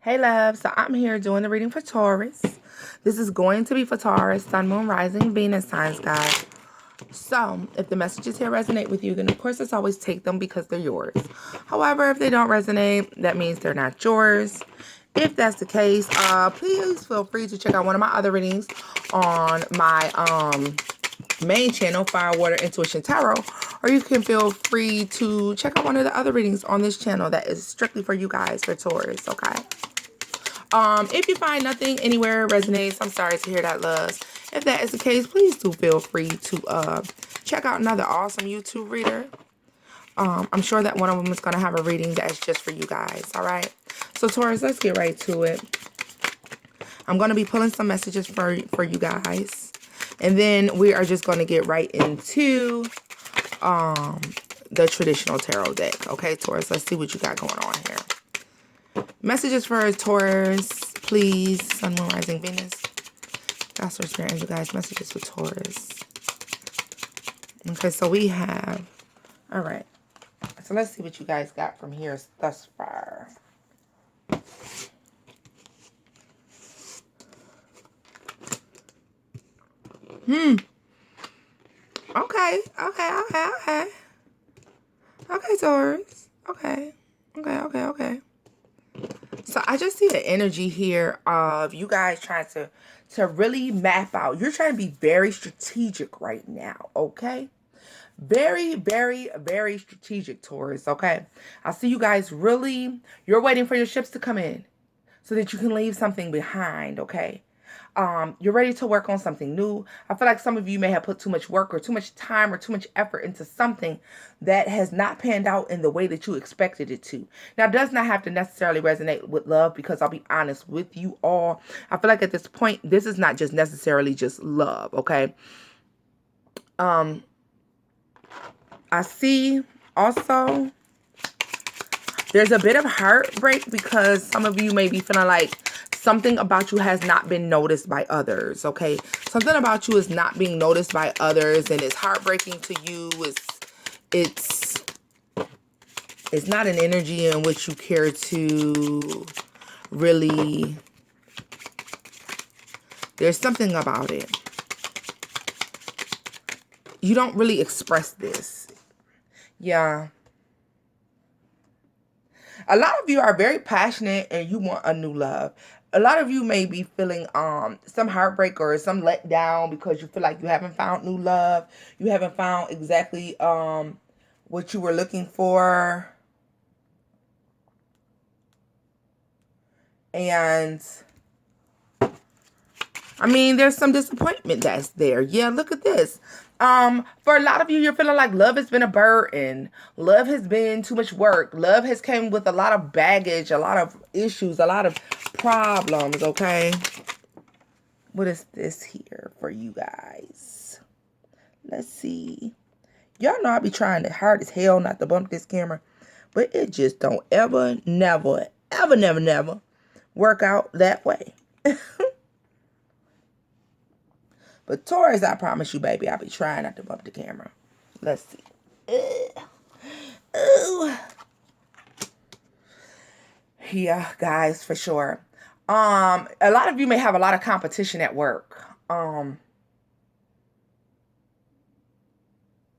Hey love, so I'm here doing the reading for Taurus. This is going to be for Taurus, Sun, Moon, Rising, Venus signs, guys. So, if the messages here resonate with you, then of course, let's always take them because they're yours. However, if they don't resonate, that means they're not yours. If that's the case, please feel free to check out one of my other readings on my main channel, Firewater Intuition Tarot, or you can feel free to check out one of the other readings on this channel that is strictly for you guys, for Taurus, okay? If you find nothing anywhere resonates, I'm sorry to hear that, loves. If that is the case, please do feel free to check out another awesome YouTube reader. I'm sure that one of them is going to have a reading that's just for you guys, all right? So, Taurus, let's get right to it. I'm going to be pulling some messages for you guys. And then we are just going to get right into the traditional tarot deck. Okay, Taurus, let's see what you got going on here. Messages for Taurus, please. Sun, Moon, Rising, Venus. God, Source, Spirit, Angel, guys. Messages for Taurus. Okay, so we have... All right. So let's see what you guys got from here thus far. Okay. Okay, Taurus. Okay. So I just see the energy here of you guys trying to really map out. You're trying to be very strategic right now, okay? Very, very, very strategic, Taurus, okay? I see you guys really, you're waiting for your ships to come in so that you can leave something behind, okay? You're ready to work on something new. I feel like some of you may have put too much work or too much time or too much effort into something that has not panned out in the way that you expected it to. Now, it does not have to necessarily resonate with love, because I'll be honest with you all. I feel like at this point, this is not just necessarily just love, okay? I see also there's a bit of heartbreak because some of you may be feeling like something about you has not been noticed by others, okay? Something about you is not being noticed by others, and it's heartbreaking to you. It's not an energy in which you care to really... There's something about it. You don't really express this. Yeah. A lot of you are very passionate and you want a new love. A lot of you may be feeling some heartbreak or some letdown because you feel like you haven't found new love. You haven't found exactly what you were looking for. And I mean, there's some disappointment that's there. Yeah, look at this. For a lot of you, you're feeling like love has been a burden. Love has been too much work. Love has come with a lot of baggage, a lot of issues, a lot of problems, okay? What is this here for you guys? Let's see. Y'all know I be trying hard as hell not to bump this camera, but it just don't ever, never work out that way. But Taurus, I promise you, baby, I'll be trying not to bump the camera. Let's see. Ooh. Yeah, guys, for sure. A lot of you may have a lot of competition at work.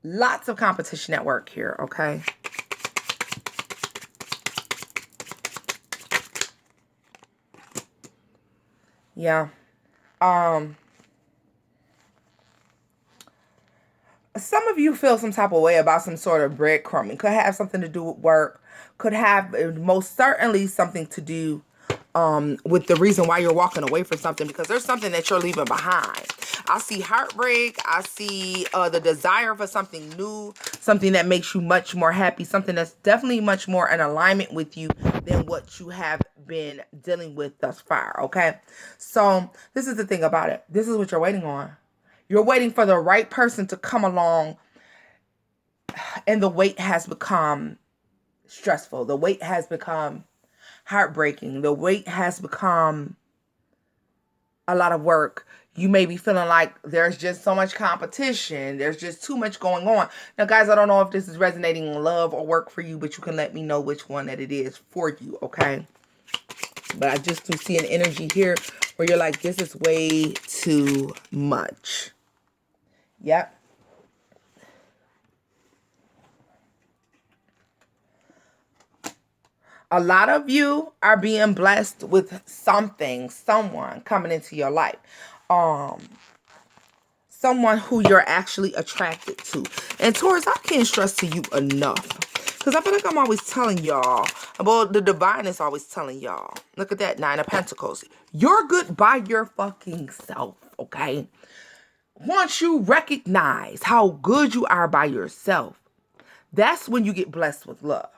Lots of competition at work here, okay? Yeah. Some of you feel some type of way about some sort of breadcrumbing. Could have something to do with work. Could have most certainly something to do with the reason why you're walking away from something, because there's something that you're leaving behind. I see heartbreak. I see the desire for something new, something that makes you much more happy, something that's definitely much more in alignment with you than what you have been dealing with thus far, okay? So this is the thing about it. This is what you're waiting on. You're waiting for the right person to come along, and the wait has become stressful. The wait has become heartbreaking. The wait has become a lot of work. You may be feeling like there's just so much competition. There's just too much going on. Now, guys, I don't know if this is resonating in love or work for you, but you can let me know which one that it is for you, okay? But I just do see an energy here where you're like, this is way too much. Yep. A lot of you are being blessed with something, someone coming into your life. Someone who you're actually attracted to. And Taurus, I can't stress to you enough. Because I feel like I'm always telling y'all about the divine is always telling y'all. Look at that, 9 of Pentacles. You're good by your fucking self, okay? Once you recognize how good you are by yourself, that's when you get blessed with love.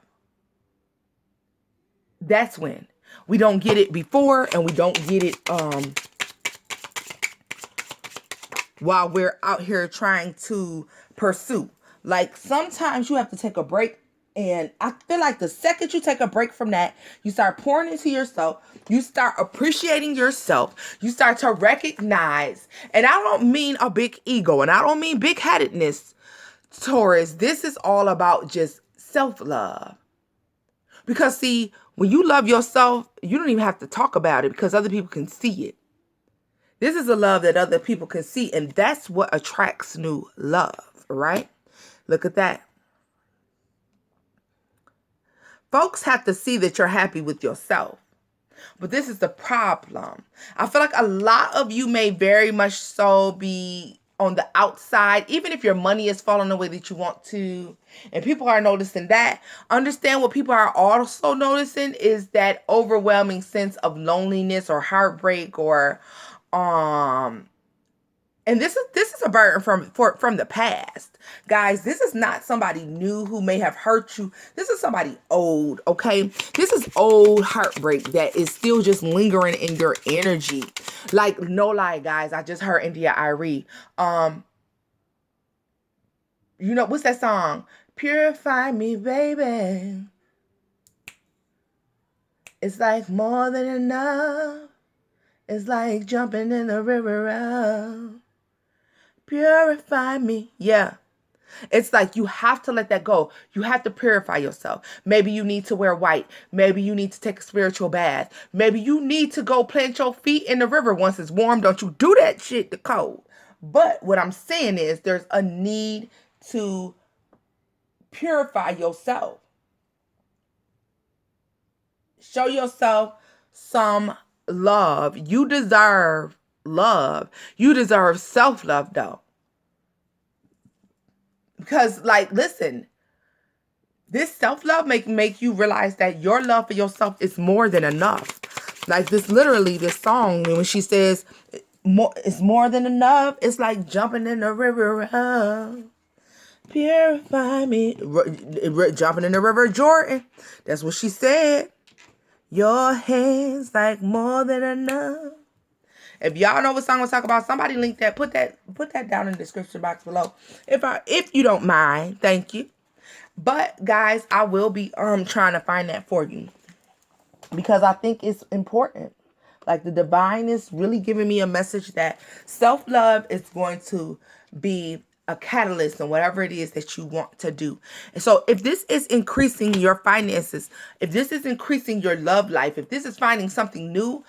That's when. We don't get it before, and we don't get it while we're out here trying to pursue. Like, sometimes you have to take a break, and I feel like the second you take a break from that, you start pouring into yourself, you start appreciating yourself, you start to recognize, and I don't mean a big ego, and I don't mean big-headedness, Taurus. This is all about just self-love. Because, see, when you love yourself, you don't even have to talk about it because other people can see it. This is a love that other people can see, and that's what attracts new love, right? Look at that. Folks have to see that you're happy with yourself. But this is the problem. I feel like a lot of you may very much so be on the outside, even if your money is falling the way that you want to, and people are noticing that. Understand what people are also noticing is that overwhelming sense of loneliness or heartbreak or and this is a burden from the past. Guys, this is not somebody new who may have hurt you. This is somebody old, okay? This is old heartbreak that is still just lingering in your energy. Like, no lie, guys. I just heard India Irie. You know, what's that song? Purify me, baby. It's like more than enough. It's like jumping in the river of purify me. Yeah. It's like you have to let that go. You have to purify yourself. Maybe you need to wear white. Maybe you need to take a spiritual bath. Maybe you need to go plant your feet in the river once it's warm. Don't you do that shit, the cold. But what I'm saying is there's a need to purify yourself. Show yourself some love. You deserve love. You deserve self-love, though. Because, like, listen, this self-love make you realize that your love for yourself is more than enough. Like, this song, when she says, it's more than enough, it's like jumping in the river of purify me. Jumping in the river of Jordan. That's what she said. Your hands like more than enough. If y'all know what song we're talking about, somebody link that. Put that down in the description box below. If you don't mind, thank you. But guys, I will be trying to find that for you because I think it's important. Like, the divine is really giving me a message that self-love is going to be a catalyst in whatever it is that you want to do. And so if this is increasing your finances, if this is increasing your love life, if this is finding something new,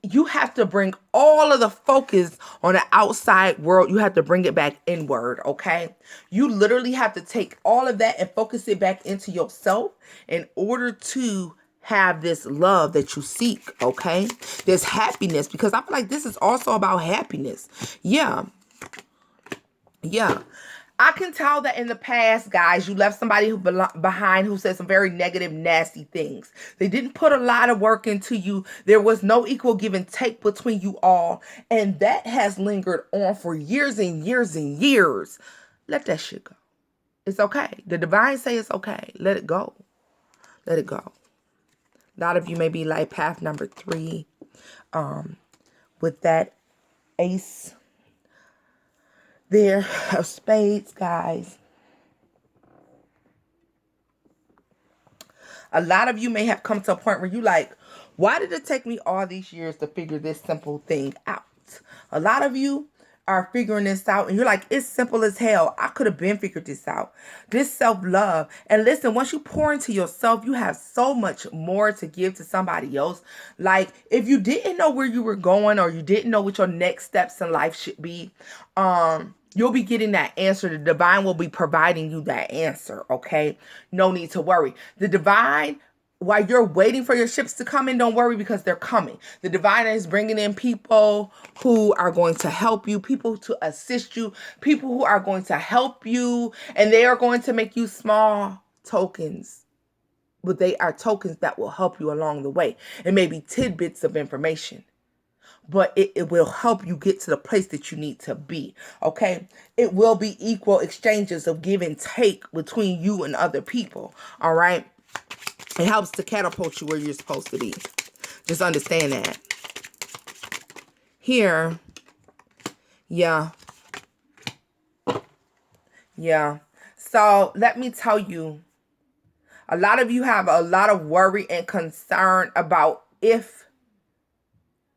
you have to bring all of the focus on the outside world. You have to bring it back inward, okay? You literally have to take all of that and focus it back into yourself in order to have this love that you seek, okay? This happiness, because I feel like this is also about happiness. Yeah. I can tell that in the past, guys, you left somebody behind who said some very negative, nasty things. They didn't put a lot of work into you. There was no equal give and take between you all. And that has lingered on for years and years and years. Let that shit go. It's okay. The divine say it's okay. Let it go. Let it go. A lot of you may be like path number 3 with that ace there of spades, guys. A lot of you may have come to a point where you like, why did it take me all these years to figure this simple thing out? A lot of you are figuring this out and you're like, it's simple as hell. I could have been figured this out. This self-love. And listen, once you pour into yourself, you have so much more to give to somebody else. Like, if you didn't know where you were going or you didn't know what your next steps in life should be, you'll be getting that answer. The divine will be providing you that answer, okay? No need to worry. The divine, while you're waiting for your ships to come in, don't worry, because they're coming. The divine is bringing in people who are going to help you, people to assist you, people who are going to help you, and they are going to make you small tokens. But they are tokens that will help you along the way. It may be tidbits of information, but it will help you get to the place that you need to be, okay? It will be equal exchanges of give and take between you and other people, all right? It helps to catapult you where you're supposed to be. Just understand that. Here, yeah. So let me tell you, a lot of you have a lot of worry and concern about if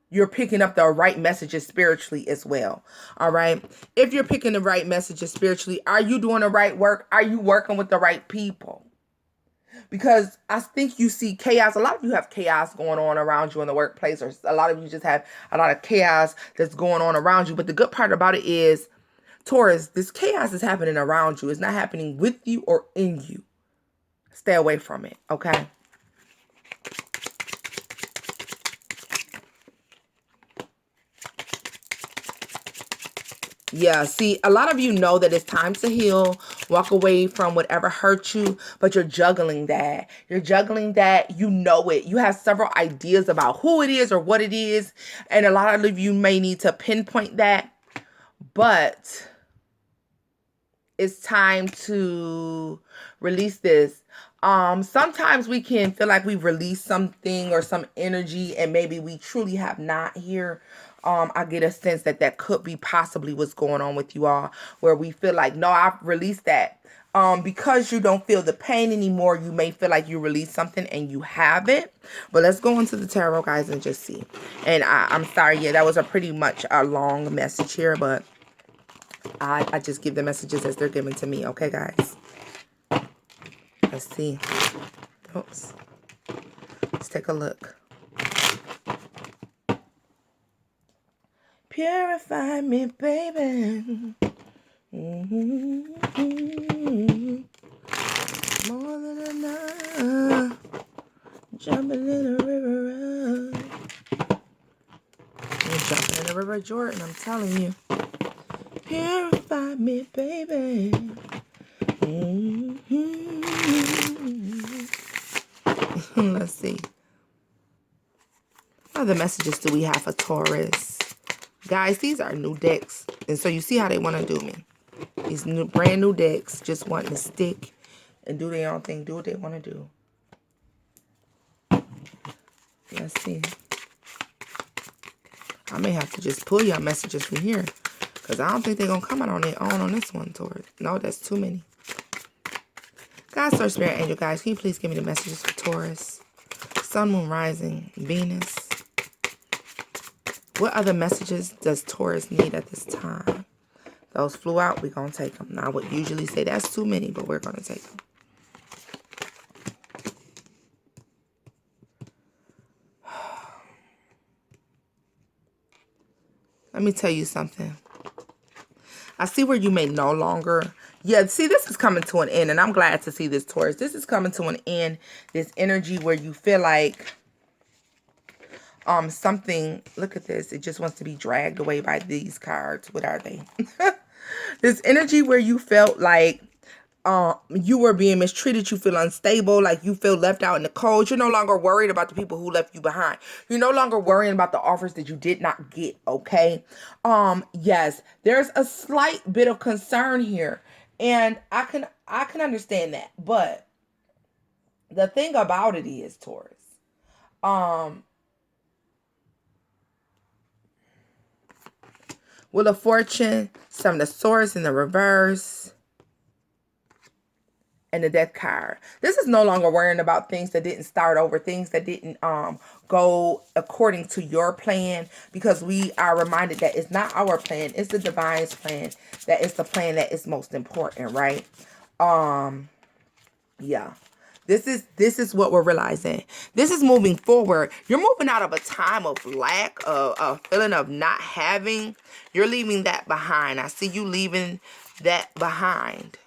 you're picking up the right messages spiritually as well. All right. If you're picking the right messages spiritually, are you doing the right work? Are you working with the right people? Because I think you see chaos. A lot of you have chaos going on around you in the workplace, or a lot of you just have a lot of chaos that's going on around you. But the good part about it is, Taurus, this chaos is happening around you. It's not happening with you or in you. Stay away from it, okay? Yeah, see, a lot of you know that it's time to heal, walk away from whatever hurt you, but you're juggling that. You're juggling that, you know it. You have several ideas about who it is or what it is, and a lot of you may need to pinpoint that, but it's time to release this. Sometimes we can feel like we've released something or some energy, and maybe we truly have not here. I get a sense that that could be possibly what's going on with you all, where we feel like, no, I've released that. Because you don't feel the pain anymore, you may feel like you released something and you haven't. But let's go into the tarot, guys, and just see. And I'm sorry, yeah, that was a pretty much a long message here, but I just give the messages as they're given to me, okay, guys? Let's see. Oops. Let's take a look. Purify me, baby. More than enough. Jumping in a river. You're jumping in a river, Jordan, I'm telling you. Purify me, baby. Let's see. What other messages do we have for Taurus? Guys, these are new decks. And so you see how they want to do me. These brand new decks just wanting to stick and do their own thing. Do what they want to do. Let's see. I may have to just pull y'all messages from here, because I don't think they're going to come out on their own on this one, Taurus. No, that's too many. God, Source, Spirit, Angel, guys, can you please give me the messages for Taurus? Sun, Moon, Rising, Venus. What other messages does Taurus need at this time? Those flew out, we're going to take them. Now, I would usually say that's too many, but we're going to take them. Let me tell you something. I see where you may no longer... Yeah, see, this is coming to an end, and I'm glad to see this, Taurus. This is coming to an end. This energy where you feel like something... Look at this. It just wants to be dragged away by these cards. What are they? This energy where you felt like you were being mistreated, you feel unstable, like you feel left out in the cold. You're no longer worried about the people who left you behind. You're no longer worrying about the offers that you did not get, okay? Yes, there's a slight bit of concern here, and I can understand that. But the thing about it is, Taurus, Wheel of Fortune, Seven of Swords in the reverse, and the death card. This is no longer worrying about things that didn't start over, things that didn't go according to your plan, because we are reminded that it's not our plan, it's the divine's plan, that is the plan that is most important, right? Yeah. This is what we're realizing. This is moving forward. You're moving out of a time of lack, a feeling of not having. You're leaving that behind. I see you leaving that behind.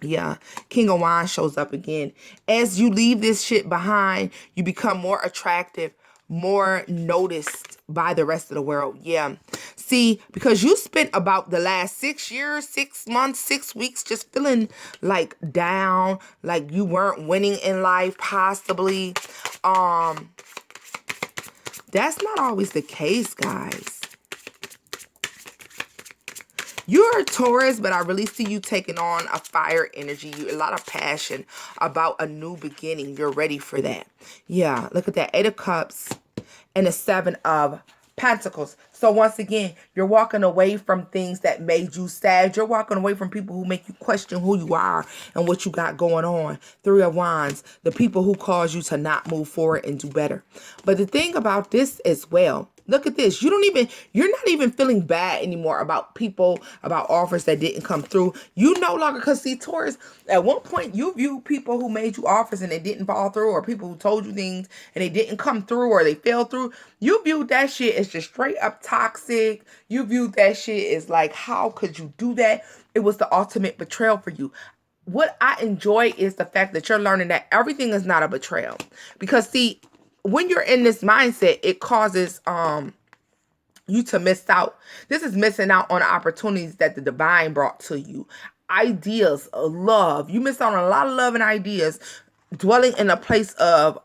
Yeah, King of Wands shows up again. As you leave this shit behind, you become more attractive, more noticed by the rest of the world. Yeah. See, because you spent about the last 6 years, 6 months, 6 weeks just feeling like down, like you weren't winning in life, possibly. That's not always the case, guys. You're a Taurus, but I really see you taking on a fire energy. A lot of passion about a new beginning. You're ready for that. Yeah, look at that. 8 of Cups and the 7 of Pentacles. So once again, you're walking away from things that made you sad. You're walking away from people who make you question who you are and what you got going on. 3 of Wands, the people who cause you to not move forward and do better. But the thing about this as well, look at this. You're not even feeling bad anymore about people, about offers that didn't come through. You no longer, because see, Taurus, at one point you view people who made you offers and they didn't fall through, or people who told you things and they didn't come through, or they fell through. You viewed that shit as just straight up toxic. You viewed that shit as like, how could you do that? It was the ultimate betrayal for you. What I enjoy is the fact that you're learning that everything is not a betrayal. Because see, when you're in this mindset, it causes you to miss out. This is missing out on opportunities that the divine brought to you. Ideas of love. You miss out on a lot of love and ideas, dwelling in a place of,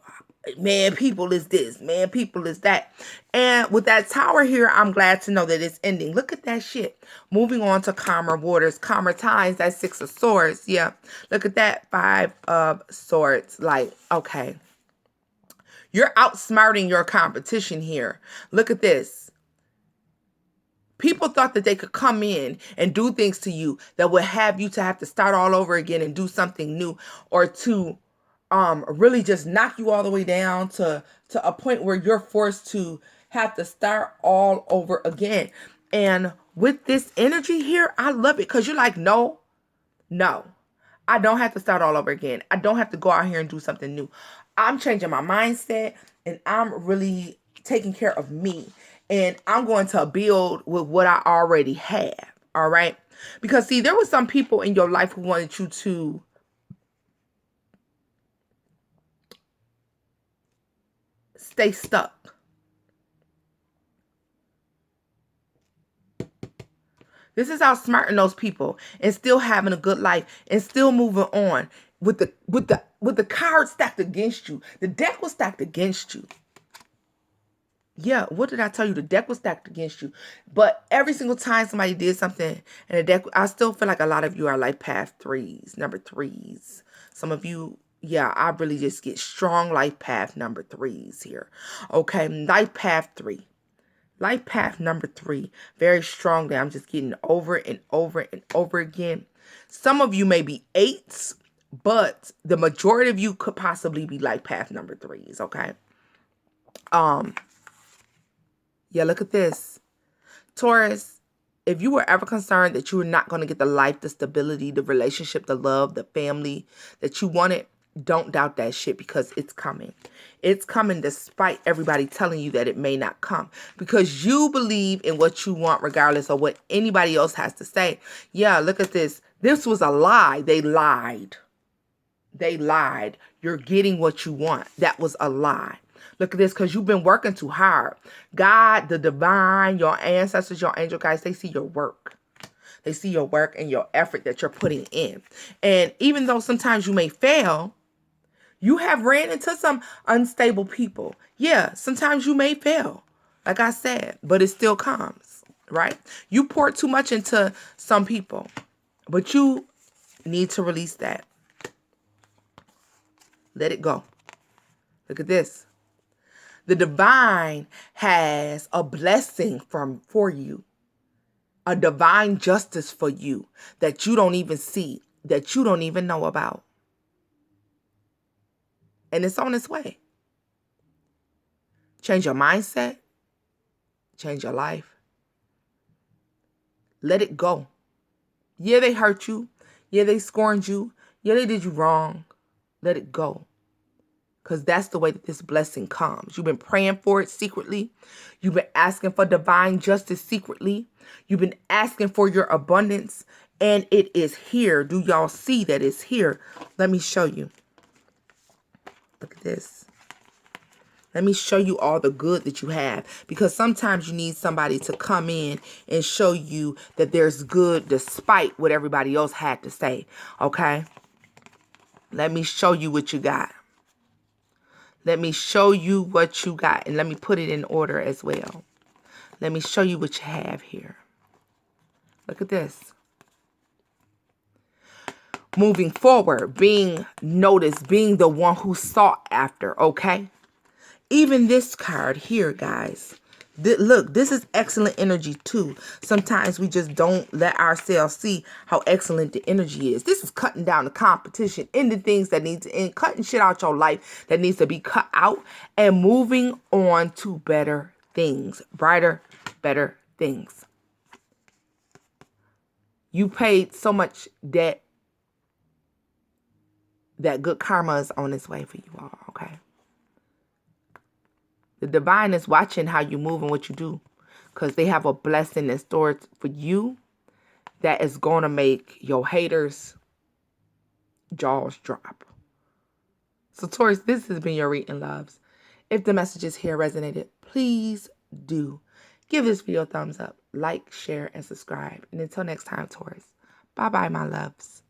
man, people is this, man, people is that. And with that Tower here, I'm glad to know that it's ending. Look at that shit. Moving on to calmer waters, calmer times. That's 6 of Swords. Yeah. Look at that 5 of Swords. Like, okay. You're outsmarting your competition here. Look at this. People thought that they could come in and do things to you that would have you to have to start all over again and do something new, or to really just knock you all the way down to a point where you're forced to have to start all over again. And with this energy here, I love it, because you're like, no, I don't have to start all over again. I don't have to go out here and do something new. I'm changing my mindset, and I'm really taking care of me. And I'm going to build with what I already have. All right. Because see, there were some people in your life who wanted you to stay stuck. This is outsmarting those people and still having a good life and still moving on with the cards stacked against you. The deck was stacked against you. Yeah, what did I tell you? The deck was stacked against you. But every single time somebody did something, and the deck, I still feel like a lot of you are like path 3s, number 3s. Some of you, yeah, I really just get strong life path number 3s here. Okay, life path 3. Life path number 3. Very strongly. I'm just getting over and over and over again. Some of you may be 8s, but the majority of you could possibly be life path number 3s, okay? Yeah, look at this. Taurus, if you were ever concerned that you were not going to get the life, the stability, the relationship, the love, the family that you wanted, don't doubt that shit, because it's coming. It's coming despite everybody telling you that it may not come, because you believe in what you want regardless of what anybody else has to say. Yeah, look at this. This was a lie. They lied. They lied. You're getting what you want. That was a lie. Look at this, because you've been working too hard. God, the divine, your ancestors, your angel guides, they see your work. They see your work and your effort that you're putting in. And even though sometimes you may fail, you have ran into some unstable people. Yeah, sometimes you may fail, like I said, but it still comes, right? You poured too much into some people, but you need to release that. Let it go. Look at this. The divine has a blessing for you, a divine justice for you that you don't even see. that you don't even know about. And it's on its way. Change your mindset. Change your life. Let it go. Yeah, they hurt you. Yeah, they scorned you. Yeah, they did you wrong. Let it go. Because that's the way that this blessing comes. You've been praying for it secretly. You've been asking for divine justice secretly. You've been asking for your abundance. And it is here. Do y'all see that it's here? Let me show you. Look at this. Let me show you all the good that you have. Because sometimes you need somebody to come in and show you that there's good despite what everybody else had to say. Okay? Let me show you what you got. Let me show you what you got. And let me put it in order as well. Let me show you what you have here. Look at this. Moving forward, being noticed, being the one who's sought after, okay? Even this card here, guys. Look, this is excellent energy too. Sometimes we just don't let ourselves see how excellent the energy is. This is cutting down the competition, ending things that need to end, cutting shit out your life that needs to be cut out, and moving on to better things, brighter, better things. You paid so much debt that good karma is on its way for you all, okay? The divine is watching how you move and what you do, because they have a blessing in store for you that is going to make your haters' jaws drop. So, Taurus, this has been your reading, loves. If the messages here resonated, please do give this video a thumbs up, like, share, and subscribe. And until next time, Taurus, bye-bye, my loves.